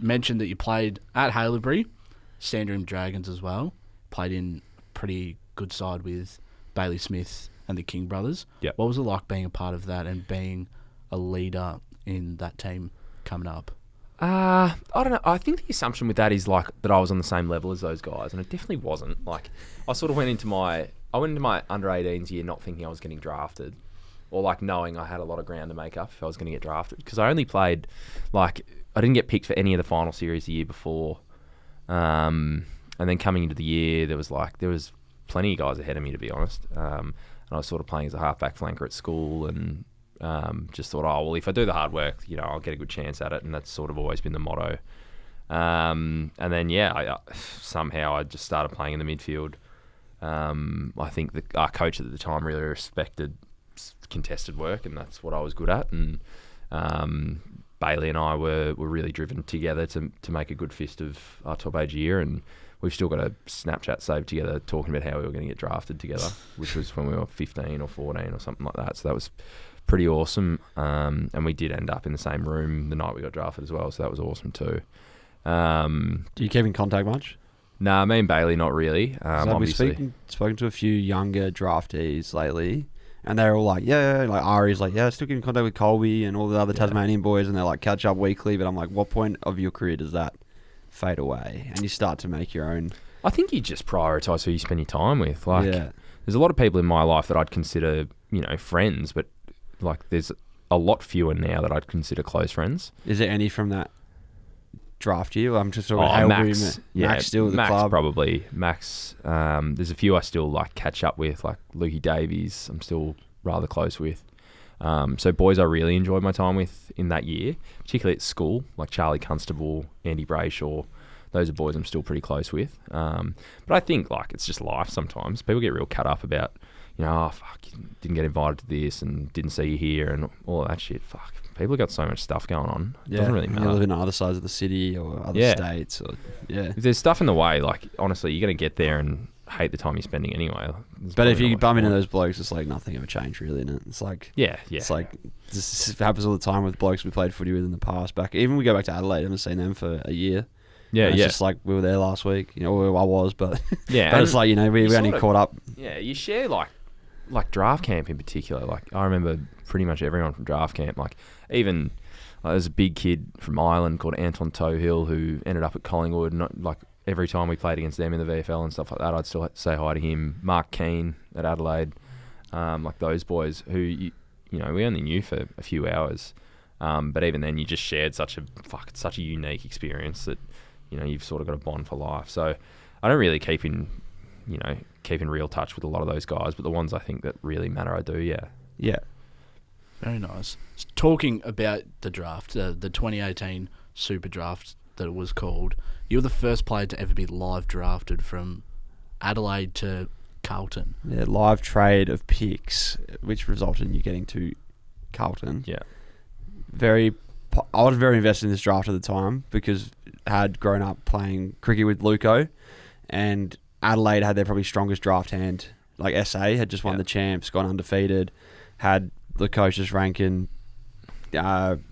mentioned that you played at Haileybury, Sandringham Dragons as well. Played in pretty good side with Bailey Smith and the King brothers. Yep. What was it like being a part of that and being a leader in that team coming up? I don't know. I think the assumption with that is like that I was on the same level as those guys, and it definitely wasn't. Like I sort of went into my under 18s year not thinking I was getting drafted, or like knowing I had a lot of ground to make up if I was going to get drafted, because I only played like I didn't get picked for any of the final series the year before, and then coming into the year there was plenty of guys ahead of me, to be honest, and I was sort of playing as a halfback flanker at school, and just thought, oh well, if I do the hard work, I'll get a good chance at it, and that's sort of always been the motto. And then somehow I just started playing in the midfield. I think our coach at the time really respected contested work, and that's what I was good at. And Bailey and I were really driven together to make a good fist of our top age year, and we've still got a Snapchat saved together talking about how we were going to get drafted together, which was when we were 15 or 14 or something like that. So that was pretty awesome. And we did end up in the same room the night we got drafted as well, so that was awesome too. Do you keep in contact much? Nah, me and Bailey not really. Obviously, we've spoken to a few younger draftees lately, and they're all like, like Ari's like, still keep in contact with Colby and all the other Tasmanian boys, and they're like, catch up weekly. But I'm like, what point of your career does that fade away and you start to make your own? I think you just prioritise who you spend your time with. There's a lot of people in my life that I'd consider, friends, but like there's a lot fewer now that I'd consider close friends. Is there any from that draft year? I'm just talking Max. Max still at the Max club? Probably. Max. There's a few I still like catch up with, like Lukey Davies. I'm still rather close with. So boys I really enjoyed my time with in that year, particularly at school, like Charlie Constable, Andy Brayshaw. Those are boys I'm still pretty close with. But I think like it's just life sometimes. People get real cut up about, oh fuck, you didn't get invited to this and didn't see you here and all that shit. Fuck. People have got so much stuff going on. It doesn't really matter. You live in other sides of the city or other states. If there's stuff in the way, like, honestly, you're going to get there and hate the time you're spending anyway. But if you bump into those blokes, it's like nothing ever changed, really, isn't it? It's like... Yeah. It's like... This happens all the time with blokes we played footy with in the past. Even we go back to Adelaide, I haven't seen them for a year. Yeah. It's just like we were there last week. I was, but... Yeah. But it's like, we only caught up... Yeah, you share, like draft camp in particular. Like, I remember pretty much everyone from draft camp. Like, even... there's a big kid from Ireland called Anton Tohill who ended up at Collingwood. And like every time we played against them in the VFL and stuff like that, I'd still say hi to him. Mark Keane at Adelaide, like those boys who we only knew for a few hours, but even then you just shared such a unique experience that you've sort of got a bond for life. So I don't really keep in real touch with a lot of those guys, but the ones I think that really matter, I do. Yeah. Very nice. Talking about the draft, the 2018 Super Draft that it was called, you were the first player to ever be live drafted from Adelaide to Carlton. Yeah, live trade of picks, which resulted in you getting to Carlton. Yeah. I was very invested in this draft at the time because I had grown up playing cricket with Luco, and Adelaide had their probably strongest draft hand. Like SA had just won the champs, gone undefeated, had the coaches ranking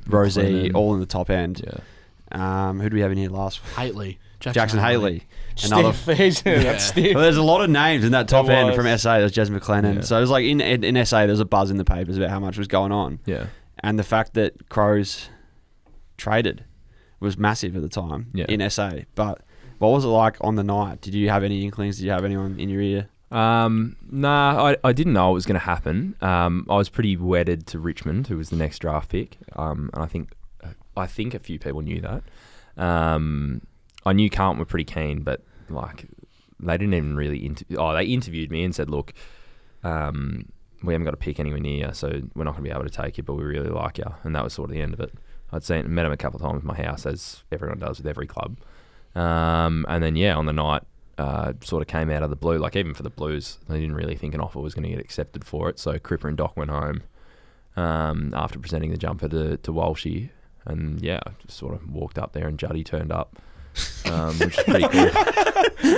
Rosie all in the top end. Yeah. Who do we have in here last? Haley. Jackson Haley. That's stiff. Well, there's a lot of names in that top end from SA. There's Jez McLennan. Yeah. So it was like in SA, there was a buzz in the papers about how much was going on. Yeah. And the fact that Crows traded was massive at the time in SA. But what was it like on the night? Did you have any inklings? Did you have anyone in your ear? Nah, I didn't know it was going to happen. I was pretty wedded to Richmond, who was the next draft pick. And I think a few people knew that. I knew Carlton were pretty keen, but like they didn't even really they interviewed me and said, look, we haven't got a pick anywhere near you, so we're not going to be able to take you, but we really like you. And that was sort of the end of it. Met him a couple of times at my house, as everyone does with every club. And then on the night, sort of came out of the blue. Like even for the Blues, they didn't really think an offer was going to get accepted for it. So Cripper and Doc went home after presenting the jumper to Walshy, and I just sort of walked up there and Juddy turned up, which is pretty cool.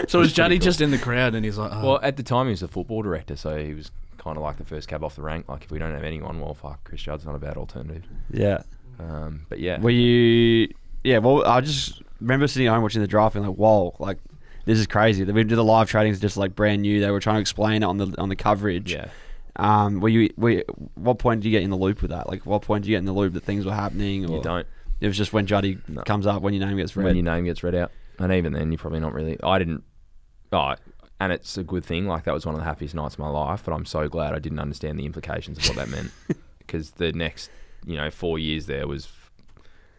So was Juddy just in the crowd and he's like, oh. Well, at the time he was the football director, so he was kind of like the first cab off the rank. Like if we don't have anyone, well, fuck, Chris Judd's not a bad alternative. Yeah. But yeah. Were you? Yeah. Well, I just remember sitting at home watching the draft and like, whoa, like this is crazy. We did the live tradings just like brand new. They were trying to explain it on the coverage. Yeah. What point did you get in the loop with that? Like, what point did you get in the loop that things were happening? Or You don't. It was just when Juddy comes up, when your name gets read. When your name gets read out. And even then, you're probably not really... I didn't... Oh, and it's a good thing. Like, that was one of the happiest nights of my life, but I'm so glad I didn't understand the implications of what that meant. Because the next, 4 years there was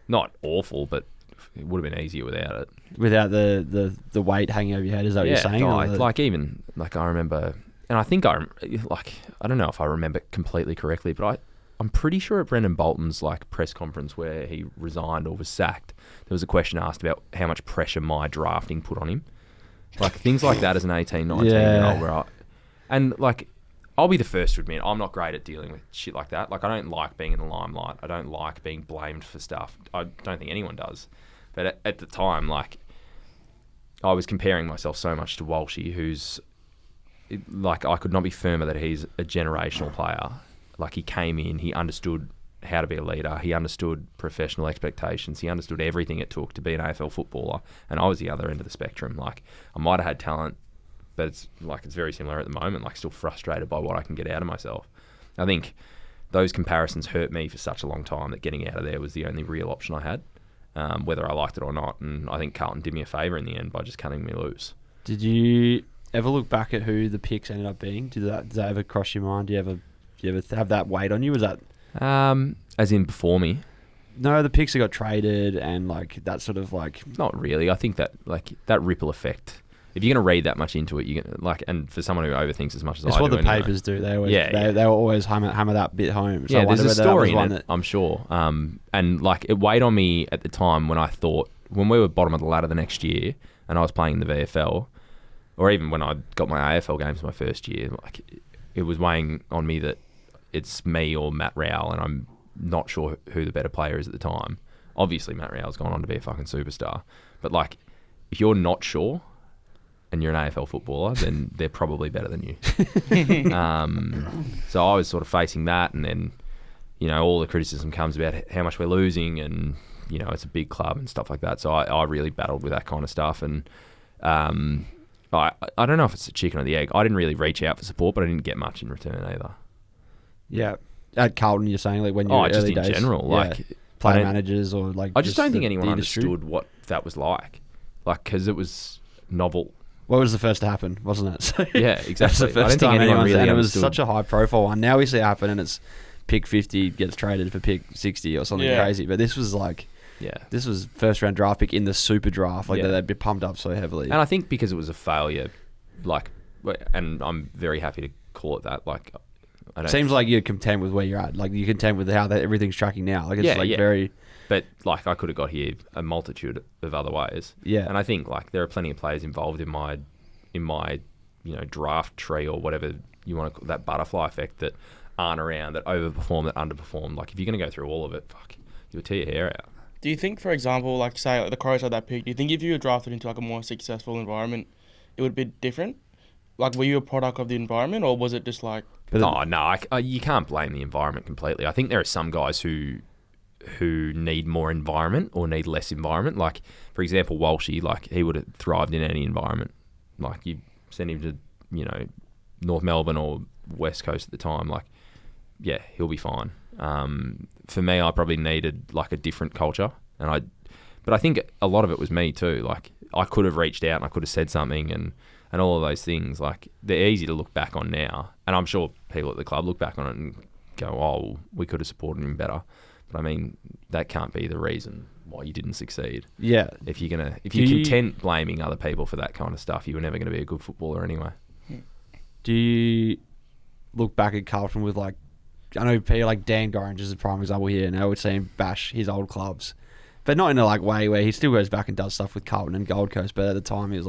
not awful, but it would have been easier without it. Without the weight hanging over your head, is that what you're saying? I remember... And I think I don't know if I remember completely correctly, but I'm pretty sure at Brendan Bolton's press conference where he resigned or was sacked, there was a question asked about how much pressure my drafting put on him. Things like that as an 18, 19-year-old where I'll be the first to admit I'm not great at dealing with shit like that. I don't like being in the limelight. I don't like being blamed for stuff. I don't think anyone does. But at the time, I was comparing myself so much to Walshy, who's I could not be firmer that he's a generational player. He came in, he understood how to be a leader, he understood professional expectations, he understood everything it took to be an AFL footballer, and I was the other end of the spectrum. I might have had talent, but it's very similar at the moment, still frustrated by what I can get out of myself. I think those comparisons hurt me for such a long time that getting out of there was the only real option I had, whether I liked it or not, and I think Carlton did me a favour in the end by just cutting me loose. Did you ever look back at who the picks ended up being? Did that ever cross your mind? Do you ever have that weight on you? Was that as in before me? No, the picks that got traded and that sort of not really. I think that that ripple effect. If you're going to read that much into it, you and for someone who overthinks as much as I do, it's what the papers do. They always they will always hammer that bit home. So yeah, there's a story in it, I'm sure. And it weighed on me at the time when we were bottom of the ladder the next year, and I was playing in the VFL. Or even when I got my AFL games my first year, it was weighing on me that it's me or Matt Rowell, and I'm not sure who the better player is at the time. Obviously, Matt Rowell's gone on to be a fucking superstar. But, if you're not sure and you're an AFL footballer, then they're probably better than you. So I was sort of facing that, and then, all the criticism comes about how much we're losing and, it's a big club and stuff like that. So I really battled with that kind of stuff. And... I don't know if it's the chicken or the egg. I didn't really reach out for support, but I didn't get much in return either. Yeah. At Carlton, you're saying when you were early days? Just in general. Player managers or I just don't think anyone understood what that was like. Because it was novel. Well, it was the first to happen, wasn't it? So yeah, exactly. The first time anyone really understood. It was such a high profile one. Now we see it happen and it's pick 50 gets traded for pick 60 or something crazy. But this was this was first round draft pick in the super draft. They'd be pumped up so heavily. And I think because it was a failure, and I'm very happy to call it that. Seems like you're content with where you're at. You're content with how everything's tracking now. Very. But I could have got here a multitude of other ways. Yeah. And I think there are plenty of players involved in my draft tree or whatever you want to call that butterfly effect that aren't around, that overperform, that underperform. If you're going to go through all of it, you'll tear your hair out. Do you think, for example, say the Crows had that pick, do you think if you were drafted into a more successful environment, it would be different? Were you a product of the environment, or was it just No, you can't blame the environment completely. I think there are some guys who need more environment or need less environment. For example, Walshy, he would have thrived in any environment. You send him to, North Melbourne or West Coast at the time, he'll be fine. For me, I probably needed a different culture, but I think a lot of it was me too. I could have reached out and I could have said something and all of those things. They're easy to look back on now, and I'm sure people at the club look back on it and go, "Oh, we could have supported him better." But I mean, that can't be the reason why you didn't succeed. Yeah. If you're content blaming other people for that kind of stuff, you were never going to be a good footballer anyway. Do you look back at Carlton with I know people Dan Gorringe is a prime example here, and I would see him bash his old clubs, but not in a way where he still goes back and does stuff with Carlton and Gold Coast. But at the time, he was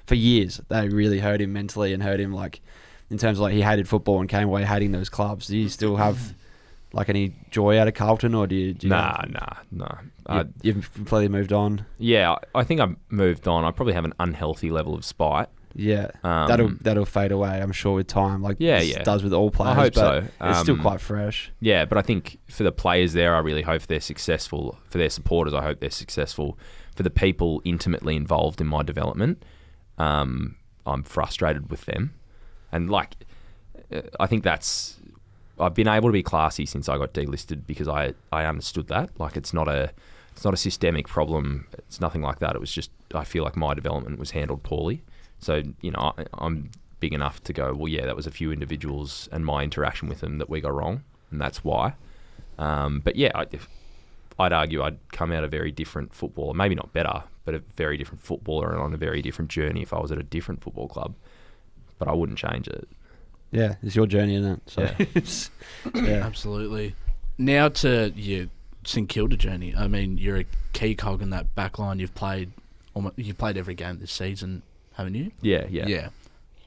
for years they really hurt him mentally and hurt him in terms of he hated football and came away hating those clubs. Do you still have any joy out of Carlton, or do you? Nah. You've completely moved on. Yeah, I think I've moved on. I probably have an unhealthy level of spite. Yeah, that'll fade away, I'm sure, with time. It does with all players. I hope so. It's still quite fresh. Yeah, but I think for the players there, I really hope they're successful. For their supporters, I hope they're successful. for the people intimately involved in my development, I'm frustrated with them. And like, I think I've been able to be classy since I got delisted because I understood that. Like, it's not a systemic problem. It's nothing like that. It was just, I feel like my development was handled poorly. So, you know, I'm big enough to go, well, yeah, that was a few individuals and my interaction with them that we got wrong, and that's why. But yeah, I'd argue I'd come out a very different footballer, maybe not better, but a very different footballer and on a very different journey if I was at a different football club. But I wouldn't change it. Yeah, it's your journey, isn't it? So yeah. Absolutely. Now to your St Kilda journey. I mean, you're a key cog in that back line. You've played every game this season, haven't you? Yeah. Yeah.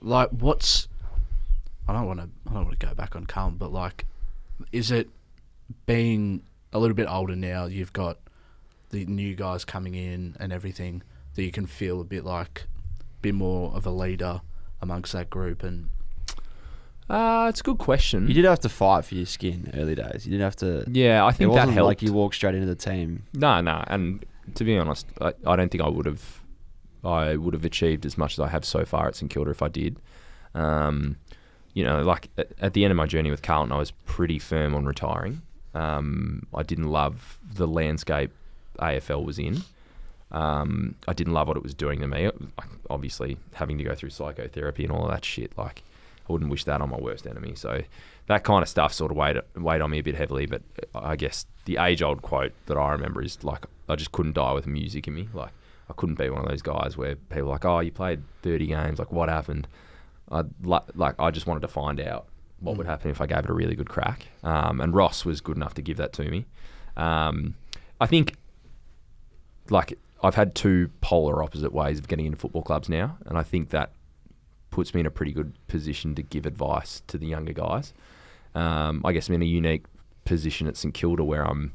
Like, I don't want to go back on Cullen, but like, is it being a little bit older now? You've got the new guys coming in and everything that you can feel a bit more of a leader amongst that group. And it's a good question. You did have to fight for your skin early days. You didn't have to. Yeah, I think it that wasn't helped. like you walked straight into the team. No, and to be honest, I don't think I would have achieved as much as I have so far at St Kilda if I did. You know, like at the end of my journey with Carlton, I was pretty firm on retiring. I didn't love the landscape AFL was in. I didn't love what it was doing to me. Obviously, having to go through psychotherapy and all of that shit, like, I wouldn't wish that on my worst enemy. So that kind of stuff sort of weighed on me a bit heavily. But I guess the age-old quote that I remember is, like, I just couldn't die with music in me. Like, I couldn't be one of those guys where people are like, oh, you played 30 games, like, what happened? I just wanted to find out what would happen if I gave it a really good crack. And Ross was good enough to give that to me. I think, like, I've had two polar opposite ways of getting into football clubs now, and I think that puts me in a pretty good position to give advice to the younger guys. I guess I'm in a unique position at St Kilda where I'm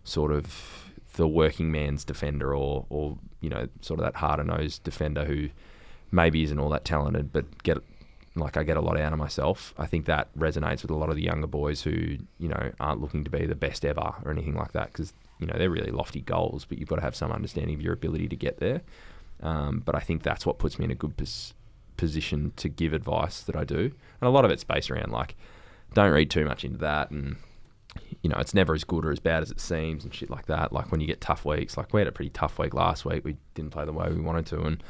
sort of the working man's defender or you know, sort of that harder-nosed defender who maybe isn't all that talented, but I get a lot out of myself. I think that resonates with a lot of the younger boys who, you know, aren't looking to be the best ever or anything like that, because, you know, they're really lofty goals, but you've got to have some understanding of your ability to get there. But I think that's what puts me in a good position to give advice that I do. And a lot of it's based around, like, don't read too much into that, and, you know, it's never as good or as bad as it seems and shit like that. Like, when you get tough weeks, like, we had a pretty tough week last week. We didn't play the way we wanted to, and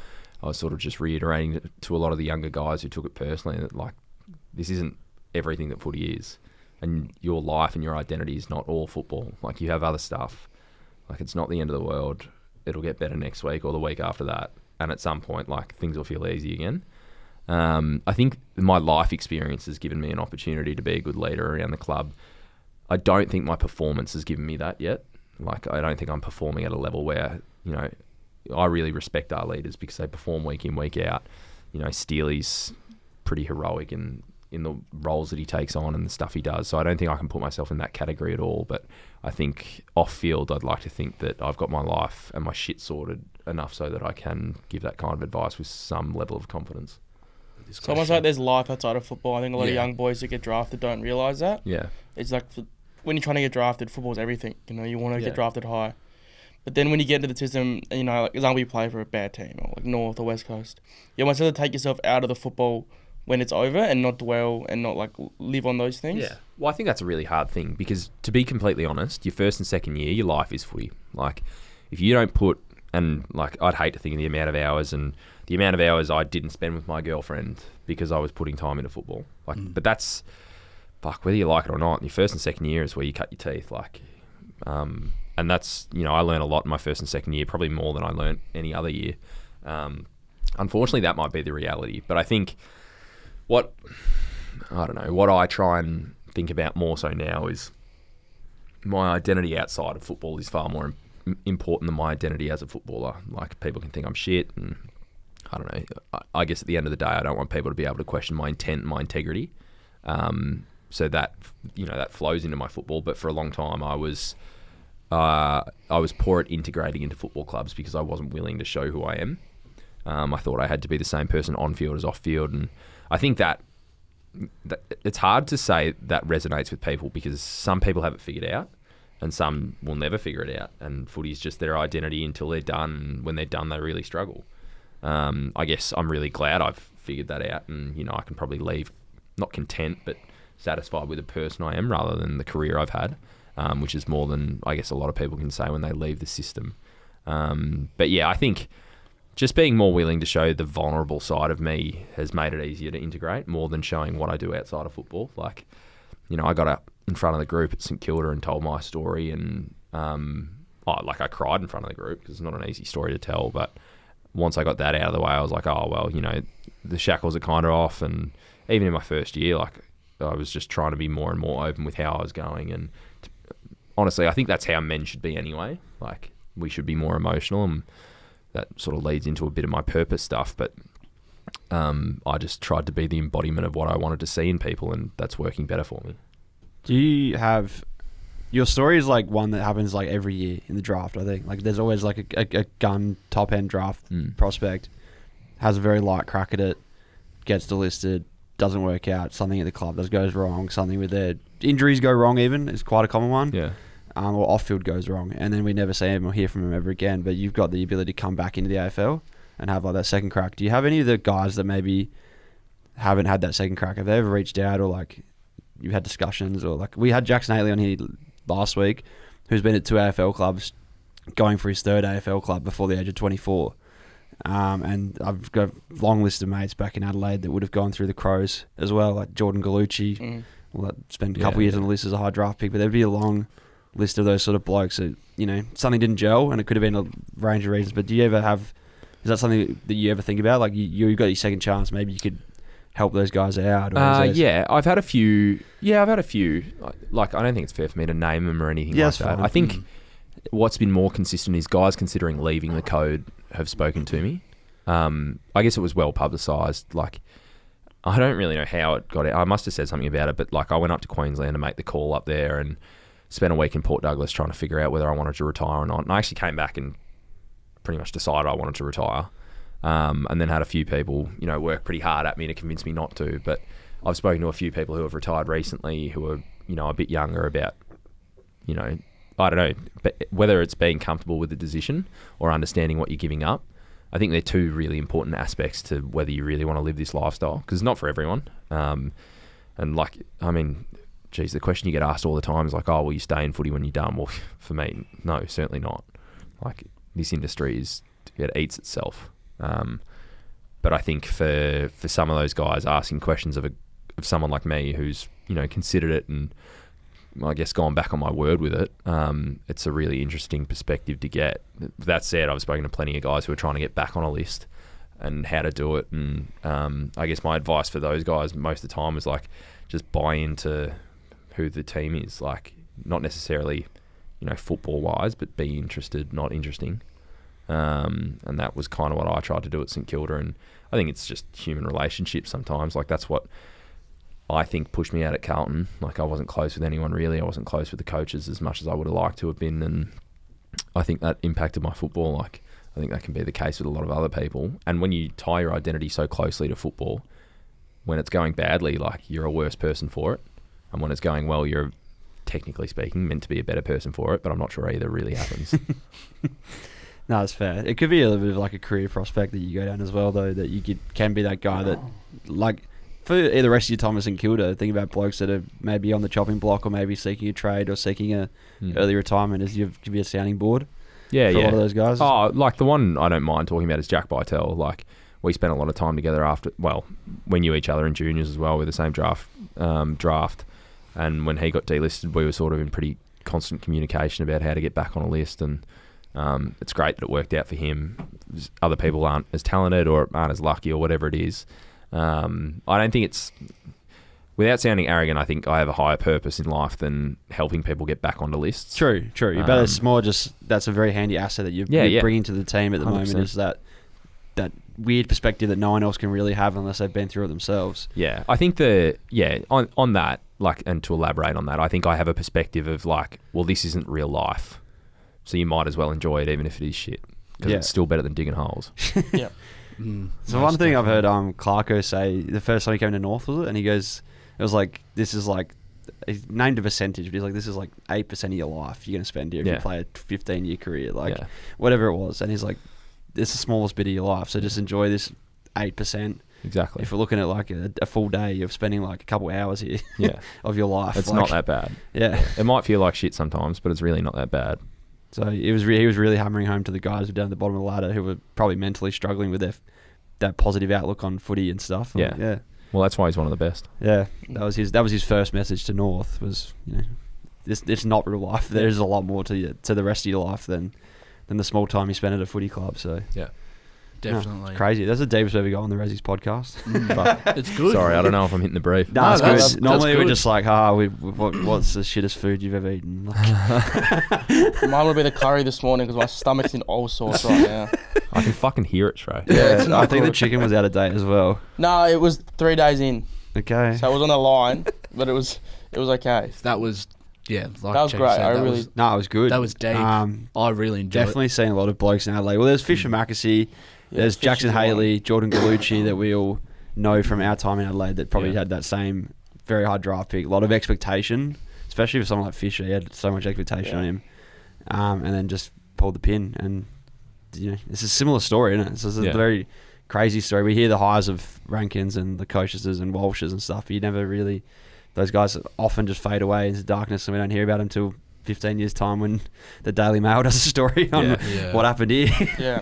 I was sort of just reiterating to a lot of the younger guys who took it personally that, like, this isn't everything that footy is, and your life and your identity is not all football. Like, you have other stuff. Like, it's not the end of the world. It'll get better next week or the week after that, and at some point, like, things will feel easy again. I think my life experience has given me an opportunity to be a good leader around the club. I don't think my performance has given me that yet. Like, I don't think I'm performing at a level where, you know, I really respect our leaders because they perform week in, week out. You know, Steely's pretty heroic in the roles that he takes on and the stuff he does. So I don't think I can put myself in that category at all. But I think off field, I'd like to think that I've got my life and my shit sorted enough so that I can give that kind of advice with some level of confidence. It's almost like there's life outside of football. I think a lot of young boys that get drafted don't realise that. Yeah. It's like, when you're trying to get drafted, football's everything. You know, you want to get drafted high. But then when you get into the system, you know, like, example, you play for a bad team, or like North or West Coast, you almost have to take yourself out of the football when it's over and not dwell and not, like, live on those things. Yeah. Well, I think that's a really hard thing because, to be completely honest, your first and second year, your life is footy. Like, if you don't put, and, like, I'd hate to think of the amount of hours I didn't spend with my girlfriend because I was putting time into football. Like, but that's, fuck, whether you like it or not, your first and second year is where you cut your teeth. Like, and that's, you know, I learned a lot in my first and second year, probably more than I learned any other year. Unfortunately, that might be the reality. But I think what I try and think about more so now is my identity outside of football is far more important than my identity as a footballer. Like, people can think I'm shit, and I don't know. I guess at the end of the day, I don't want people to be able to question my intent and my integrity. So that, you know, that flows into my football. But for a long time, I was poor at integrating into football clubs because I wasn't willing to show who I am. I thought I had to be the same person on field as off field, and I think that it's hard to say that resonates with people because some people have it figured out, and some will never figure it out. And footy's just their identity until they're done. And when they're done, they really struggle. I guess I'm really glad I've figured that out, and I can probably leave not content but satisfied with the person I am rather than the career I've had, which is more than I guess a lot of people can say when they leave the system. But yeah, I think just being more willing to show the vulnerable side of me has made it easier to integrate more than showing what I do outside of football. Like, I got up in front of the group at St Kilda and told my story, and I cried in front of the group because it's not an easy story to tell. But once I got that out of the way, I was like, oh well, the shackles are kind of off. And even in my first year, like, I was just trying to be more and more open with how I was going. And honestly, I think that's how men should be anyway. Like, we should be more emotional, and that sort of leads into a bit of my purpose stuff. But I just tried to be the embodiment of what I wanted to see in people, and that's working better for me. Do you have... Your story is like one that happens like every year in the draft, I think. Like, there's always like a gun top-end draft prospect, has a very light crack at it, gets delisted, doesn't work out, something at the club goes wrong, something with their injuries go wrong even, is quite a common one. Yeah. Or off-field goes wrong, and then we never see him or hear from him ever again. But you've got the ability to come back into the AFL and have like that second crack. Do you have any of the guys that maybe haven't had that second crack? Have they ever reached out, or like you had discussions, or like we had Jackson Haley on here last week, who's been at 2 AFL clubs, going for his 3rd AFL club before the age of 24. And I've got a long list of mates back in Adelaide that would have gone through the Crows as well, like Jordan Gallucci. Well, that spent a couple years on the list as a high draft pick, but there'd be a long list of those sort of blokes that, something didn't gel, and it could have been a range of reasons. But do you ever have... Is that something that you ever think about? Like, you got your second chance, maybe you could help those guys out? Yeah, I've had a few. Like, I don't think it's fair for me to name them or anything like that. Fine. I think what's been more consistent is guys considering leaving the code have spoken to me. I guess it was well publicised. Like, I don't really know how it got out. I must have said something about it, but like, I went up to Queensland to make the call up there and spent a week in Port Douglas trying to figure out whether I wanted to retire or not. And I actually came back and pretty much decided I wanted to retire. And then had a few people, work pretty hard at me to convince me not to. But I've spoken to a few people who have retired recently who are, a bit younger about, I don't know, but whether it's being comfortable with the decision or understanding what you're giving up. I think they're two really important aspects to whether you really want to live this lifestyle, because it's not for everyone. And like, I mean, geez, the question you get asked all the time is like, oh, will you stay in footy when you're done? Well, for me, no, certainly not. Like, this industry it eats itself. But I think for some of those guys, asking questions of someone like me who's considered it and I guess gone back on my word with it, it's a really interesting perspective to get. That said, I've spoken to plenty of guys who are trying to get back on a list and how to do it, and I guess my advice for those guys most of the time is like, just buy into who the team is, like, not necessarily football wise, but be interested, not interesting. And that was kind of what I tried to do at St Kilda, and I think it's just human relationships sometimes. Like, that's what I think pushed me out at Carlton. Like, I wasn't close with anyone really. I wasn't close with the coaches as much as I would have liked to have been, and I think that impacted my football. Like, I think that can be the case with a lot of other people. And when you tie your identity so closely to football, when it's going badly, like, you're a worse person for it, and when it's going well, you're, technically speaking, meant to be a better person for it. But I'm not sure either really happens. No, that's fair. It could be a little bit of like a career prospect that you go down as well, though, that you can be that guy that, like, for the rest of your time at St Kilda, think about blokes that are maybe on the chopping block or maybe seeking a trade or seeking a early retirement, as you could be a sounding board. Yeah, for a lot of those guys. Oh, like the one I don't mind talking about is Jack Bytel. Like, we spent a lot of time together after. Well, we knew each other in juniors as well. We're the same draft, and when he got delisted, we were sort of in pretty constant communication about how to get back on a list. And it's great that it worked out for him. Other people aren't as talented or aren't as lucky or whatever it is. I don't think it's, without sounding arrogant, I think I have a higher purpose in life than helping people get back onto lists. True. But it's more just, that's a very handy asset that you're bringing to the team at the 100%. Moment, is that weird perspective that no one else can really have unless they've been through it themselves. Yeah, I think on that, like, and to elaborate on that, I think I have a perspective of like, well, this isn't real life, so you might as well enjoy it even if it is shit, because it's still better than digging holes. Yeah. So one thing I've heard Clarko say, the first time he came to North, was it? And he goes, it was like, this is like he named a percentage, but he's like, this is like 8% of your life you're going to spend here if you play a 15-year career, like whatever it was. And he's like, it's the smallest bit of your life, so just enjoy this 8%. Exactly. If we're looking at like a full day, you're spending like a couple hours here of your life. It's like, not that bad. Yeah. It might feel like shit sometimes, but it's really not that bad. So he was really hammering home to the guys who were down at the bottom of the ladder who were probably mentally struggling with that positive outlook on footy and stuff. Yeah. Yeah. Well, that's why he's one of the best. Yeah. That was his first message to North was, it's not real life. There's a lot more to the rest of your life than the small time you spend at a footy club. So yeah. Definitely. It's crazy. That's the deepest we've ever got on the Ressies podcast. But it's good. Sorry, I don't know if I'm hitting the brief. No, it's that's good. Normally good. we're just like, what's the shittest food you've ever eaten? Mine would be the curry this morning because my stomach's in all sorts right now. I can fucking hear it, Trey. Yeah, it's not I think the good. chicken was out of date as well. No, it was 3 days in, Okay. so it was on the line, but it was okay. That was, like That was Jack great. said, I that really- was, No, it was good. that was deep. I really enjoyed Definitely seen a lot of blokes in Adelaide. Well, there's Fisher Mackesy, there's Fish Jackson is one. Haley, Jordan Galucci that we all know from our time in Adelaide that probably Yeah. had that same very high draft pick. A lot of expectation, especially for someone like Fisher. He had so much expectation on him, and then just pulled the pin. And it's a similar story, isn't it? It's a very crazy story. We hear the highs of Rankins and the Coaches and Walshes and stuff. But you never really, those guys often just fade away into darkness, and we don't hear about them until 15 years time when the Daily Mail does a story on what happened here. Yeah.